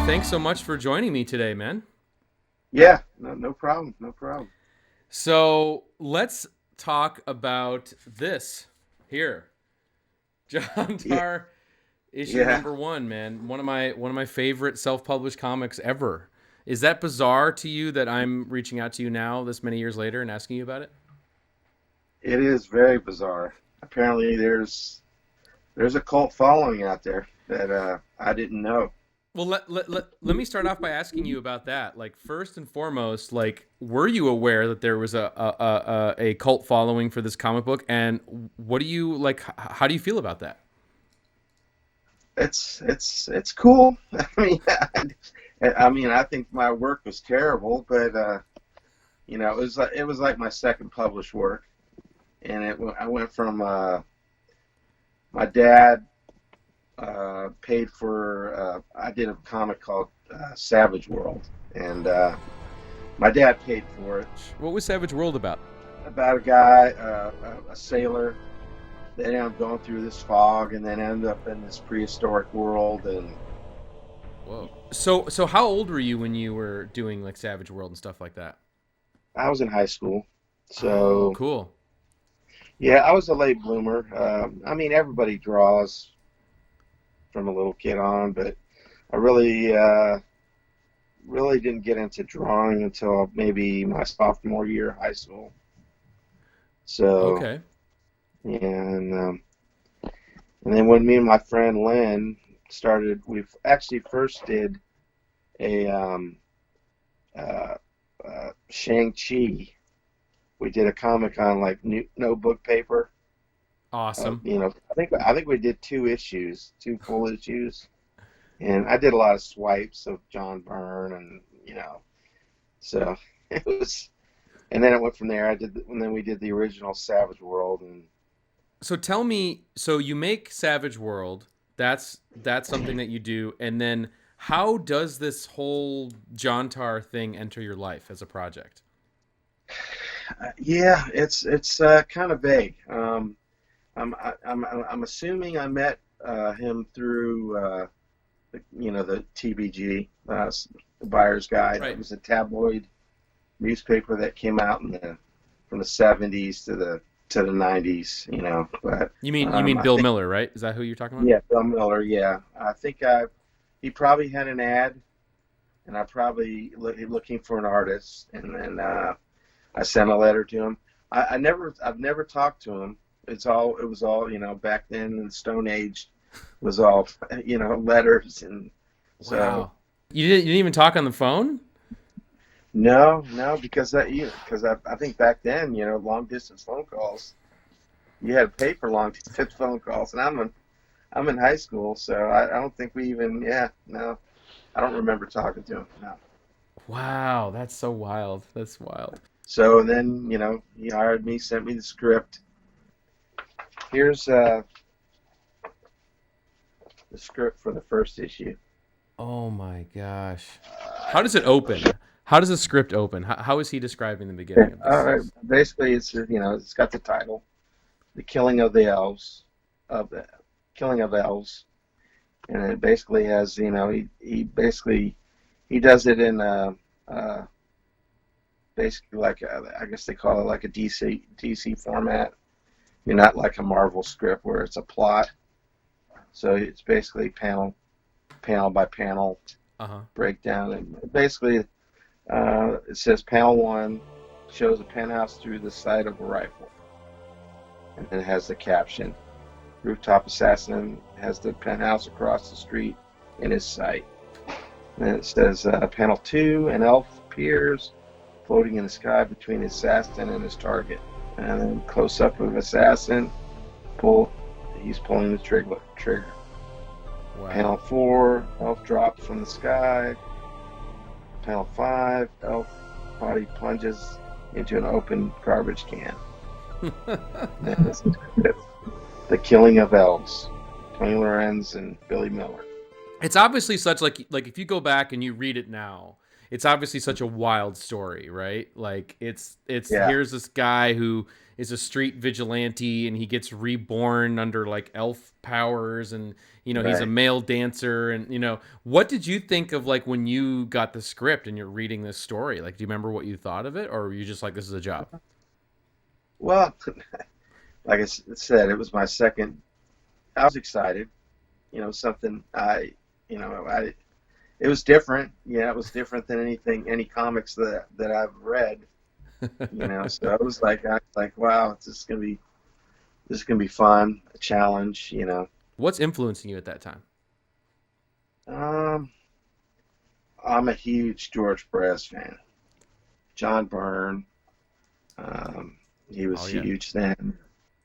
thanks so much for joining me today, man. Yeah, no problem, no problem. So let's talk about this here. Yeah, Jontar issue yeah, number one, man. One of my favorite self-published comics ever. Is that bizarre to you that I'm reaching out to you now, this many years later, and asking you about it? it is very bizarre. Apparently, there's a cult following out there that I didn't know. Well, let me start off by asking you about that. Like, first and foremost, like, were you aware that there was a cult following for this comic book? And what do you like? How do you feel about that? It's cool. I think my work was terrible, but it was like my second published work, and I went from my dad paid for. I did a comic called Savage World, and my dad paid for it. What was Savage World about? About a guy, a sailor, that ended up going through this fog, and then ended up in this prehistoric world. And Whoa. So how old were you when you were doing like Savage World and stuff like that? I was in high school, Oh, so cool. yeah, I was a late bloomer. Everybody draws from a little kid on, but I really didn't get into drawing until maybe my sophomore year of high school. So, Okay. and and then when me and my friend Lynn started, we actually first did a Shang-Chi. We did a comic on like notebook paper. Awesome. I think we did two issues, two full issues, and I did a lot of swipes of John Byrne, and so it was. And then it went from there. And then we did the original Savage World, and So tell me, so you make Savage World. That's something that you do, and then how does this whole Jontar thing enter your life as a project? yeah, it's kind of vague. I'm assuming I met him through the TBG, the Buyer's Guide. It Right. was a tabloid newspaper that came out from the '70s to the '90s. But You mean I Bill think, Miller, right? Is that who you're talking about? yeah, Bill Miller. Yeah, I think he probably had an ad, and I probably looking for an artist, and then I sent a letter to him. I've never talked to him. It was all back then in the Stone Age, was all letters. And so Wow. You didn't even talk on the phone? no, because I think back then, long distance phone calls, you had to pay for long distance phone calls, and I'm in high school, so I don't think we even, yeah, no, I don't remember talking to him. No. Wow, that's so wild. That's wild. So then, he hired me, sent me the script. Here's the script for the first issue. Oh my gosh. How does it open? How does the script open? How is he describing the beginning of All this? right. Basically, it's got the title, "The Killing of the Elves," of the killing of elves, and it basically has, he basically he does it in basically like I guess they call it like a DC format. You're not like a Marvel script where it's a plot. So it's basically panel by panel Uh-huh. breakdown, and basically it says panel one shows a penthouse through the sight of a rifle, and then it has the caption: "Rooftop assassin has the penthouse across the street in his sight." And then it says panel two: an elf appears floating in the sky between his assassin and his target, and then close up of assassin pull. He's pulling the trigger. Wow. Panel 4, elf drops from the sky. Panel 5, elf body plunges into an open garbage can. And this is The Killing of Elves. Tony Lorenz and Billy Miller. It's obviously such like if you go back and you read it now, it's obviously such a wild story, right? Like it's Yeah, here's this guy who is a street vigilante and he gets reborn under like elf powers, and he's a right. male dancer, and what did you think of like when you got the script and you're reading this story? Like, do you remember what you thought of it, or were you just like, this is a job? Well, like said, it was my second. I was excited. Something I it was different. Yeah, it was different than any comics that I've read. So I was like, wow, this is gonna be fun, a challenge. What's influencing you at that time? Um, I'm a huge George Perez fan. John Byrne, um, he was Oh yeah. huge then.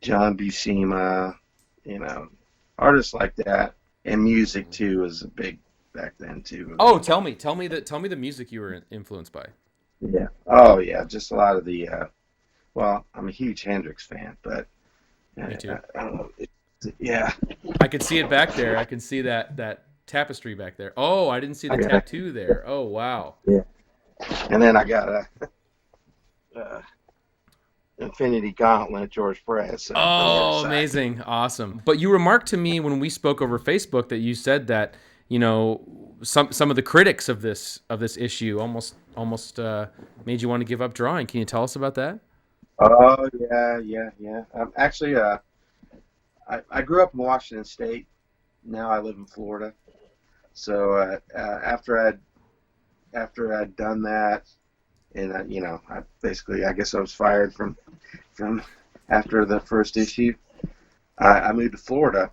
John Buscema, you know, artists like that, and music too was a big back then too. Oh, tell me the music you were influenced by. Yeah. Oh yeah, just a lot of the. Well, I'm a huge Hendrix fan, but Me too. I don't know. Yeah, I could see it back there. I can see that tapestry back there. Oh, I didn't see I the got tattoo there. Oh, wow. yeah, and then I got a Infinity Gauntlet, George Perez on the other Oh, side. amazing. Awesome. But you remarked to me when we spoke over Facebook that you said that, some of the critics of this issue almost made you want to give up drawing. Can you tell us about that? Oh yeah, yeah, yeah. Actually, I grew up in Washington State. Now I live in Florida. So after I'd done that, and I guess I was fired from after the first issue. I moved to Florida,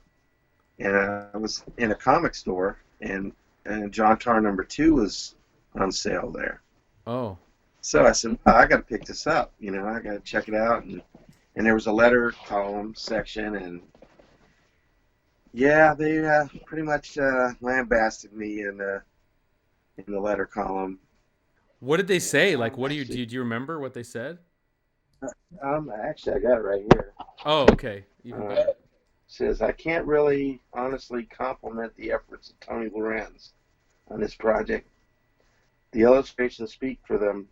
and I was in a comic store, and Jontar #2 was on sale there. Oh. So I said, "Oh, I got to pick this up. I got to check it out." And there was a letter column section, and yeah, they pretty much lambasted me in the letter column. What did they say? Like, what do you Actually, do you remember what they said? actually, I got it right here. Oh, okay. Even Uh, better. says I can't really honestly compliment the efforts of Tony Lorenz on this project. The illustrations speak for them,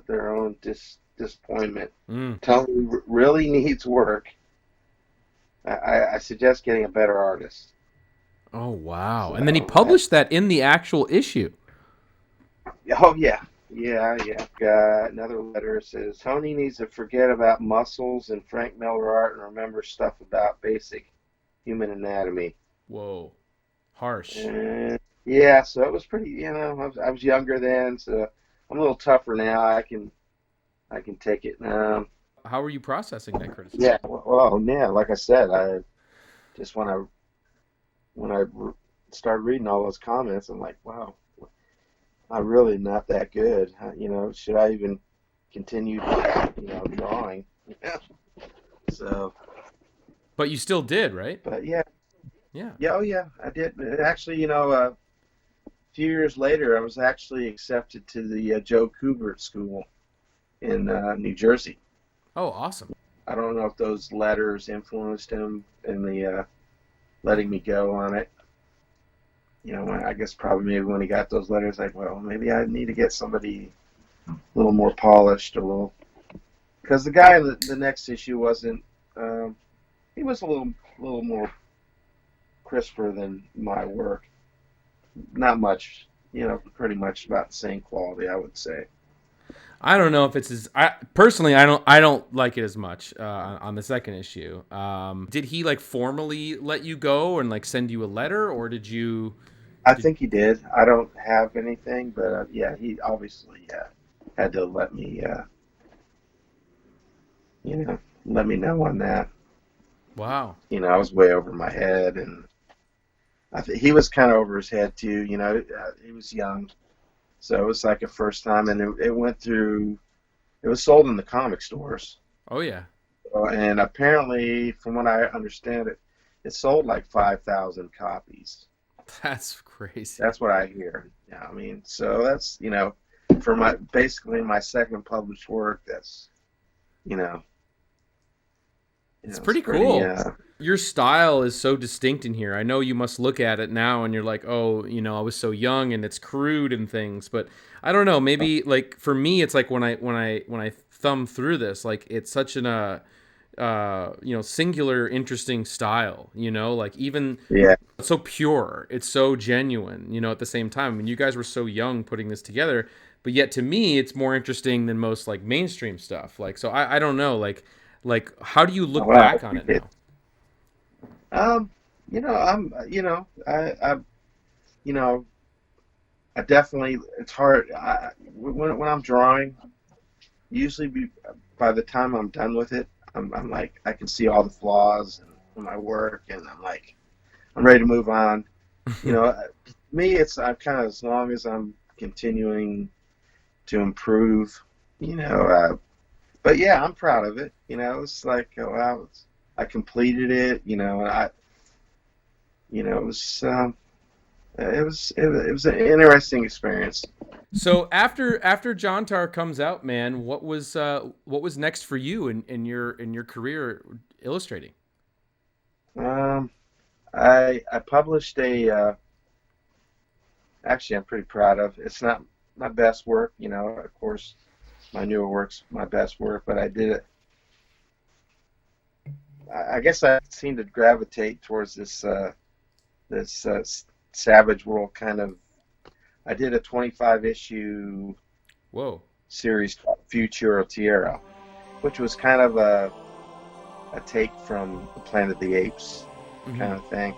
their own disappointment. Mm. Tony really needs work. I suggest getting a better artist. Oh, wow. And then he So, published that in the actual issue. oh yeah, yeah, yeah. Another letter says Tony needs to forget about muscles and Frank Miller art and remember stuff about basic human anatomy. Whoa. Harsh. And yeah, so it was pretty. I was younger then, so I'm a little tougher now. I can take it. How were you processing that criticism? Yeah, well, yeah. Like I said, I just when I started reading all those comments, I'm like, wow, I'm really not that good. Should I even continue, drawing? So, But you still did, right? but yeah, Yeah. yeah, oh yeah, I did. Actually, a few years later, I was actually accepted to the Joe Kubert School in New Jersey. Oh, awesome. I don't know if those letters influenced him in the letting me go on it. I guess probably maybe when he got those letters, like, well, maybe I need to get somebody a little more polished, a little, because the guy in the next issue wasn't. He was a little more crisper than my work. Not much, pretty much about the same quality, I would say. I don't know if it's as I personally I don't like it as much on the second issue. Did he like formally let you go and like send you a letter, or did you? I Did, think he did. I don't have anything, but yeah, he obviously had to let me know on that. wow. I was way over my head, and I think he was kind of over his head too. He was young, so it was like a first time, and it went through. It was sold in the comic stores, Oh yeah. and apparently, from what I understand, it sold like 5,000 copies. That's crazy. That's what I hear. Yeah, I mean, so that's for my basically my second published work. That's you know, It's it's pretty pretty. cool. Your style is so distinct in here. I know you must look at it now and you're like, oh, I was so young and it's crude and things, but I don't know. Maybe like for me, it's like when I thumb through this, like it's such an singular, interesting style. Like even Yeah. it's so pure, it's so genuine. At the same time, I mean, you guys were so young putting this together, but yet to me, it's more interesting than most like mainstream stuff. Like, so I don't know, like how do you Oh, look wow. back on it now? Um, I'm, you know, I definitely, it's hard. When I'm drawing, usually by the time I'm done with it, I'm like, I can see all the flaws in my work, and I'm like, I'm ready to move on. You know, me, I'm kind of, as long as I'm continuing to improve, you know, but yeah, I'm proud of it. It's like, oh, wow, I completed it, and it was, it was an interesting experience. So after Jontar comes out, man, what was next for you in your career illustrating? Um, I published actually, I'm pretty proud of. It's not my best work, of course, my newer work's my best work, but I did it. I guess I seem to gravitate towards this Savage World kind of. I did a 25 issue Whoa. series called Future Tierra, which was kind of a take from the Planet of the Apes Hmm. kind of thing.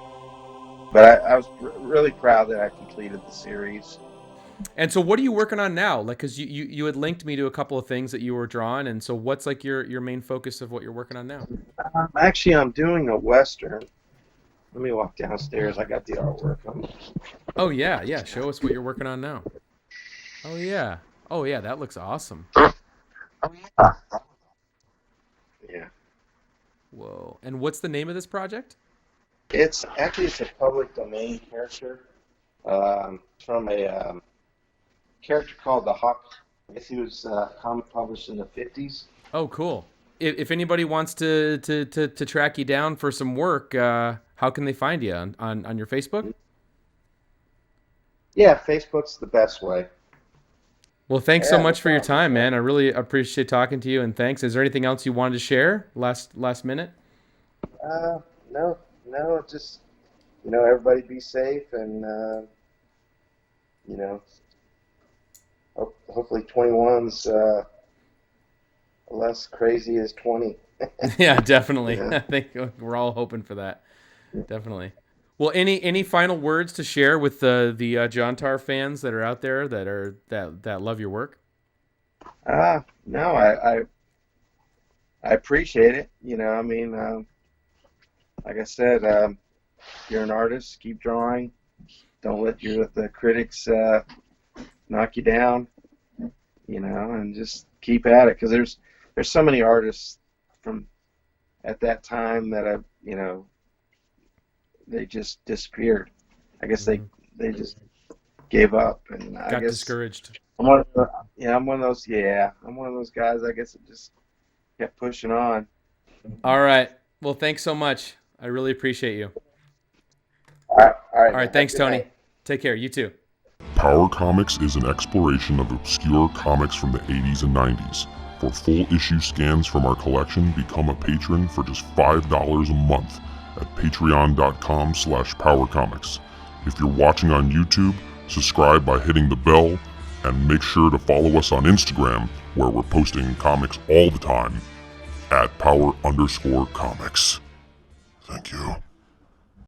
But I was really proud that I completed the series. And so what are you working on now? Like, cause you had linked me to a couple of things that you were drawing. And so what's like your main focus of what you're working on now? Actually, I'm doing a Western. Let me walk downstairs. I got the artwork. Oh yeah. Yeah. Show us what you're working on now. Oh yeah. Oh yeah. That looks awesome. Yeah. Whoa. And what's the name of this project? It's a public domain character from a character called the Hawk. I guess he was comic published in the 50s. Oh, cool. If anybody wants to track you down for some work, how can they find you on your Facebook? Yeah, Facebook's the best way. Well, thanks so Yeah, no much for your problem. time, man. I really appreciate talking to you, and thanks. Is there anything else you wanted to share last minute? Uh, no, no, just everybody be safe, and you know, hopefully 21's less crazy as 20. Yeah, definitely. Yeah. I think we're all hoping for that. Definitely. Well, any final words to share with the Jontar fans that are out there that love your work? No, I appreciate it. I mean, like I said, you're an artist. Keep drawing. Don't let the critics knock you down. And just keep at it, because there's so many artists from at that time that they just disappeared. I guess Hmm. they just gave up, and I Got guess discouraged. I'm one of those. Yeah, I'm one of those guys. I guess it just kept pushing on. All right. Well, thanks so much. I really appreciate you. All right, All right. man. Have a Thanks, good Tony. night. Take care. You too. Power Comics is an exploration of obscure comics from the 80s and 90s. For full issue scans from our collection, become a patron for just $5 a month at patreon.com/powercomics. If you're watching on YouTube, subscribe by hitting the bell, and make sure to follow us on Instagram, where we're posting comics all the time at power_comics. Thank you.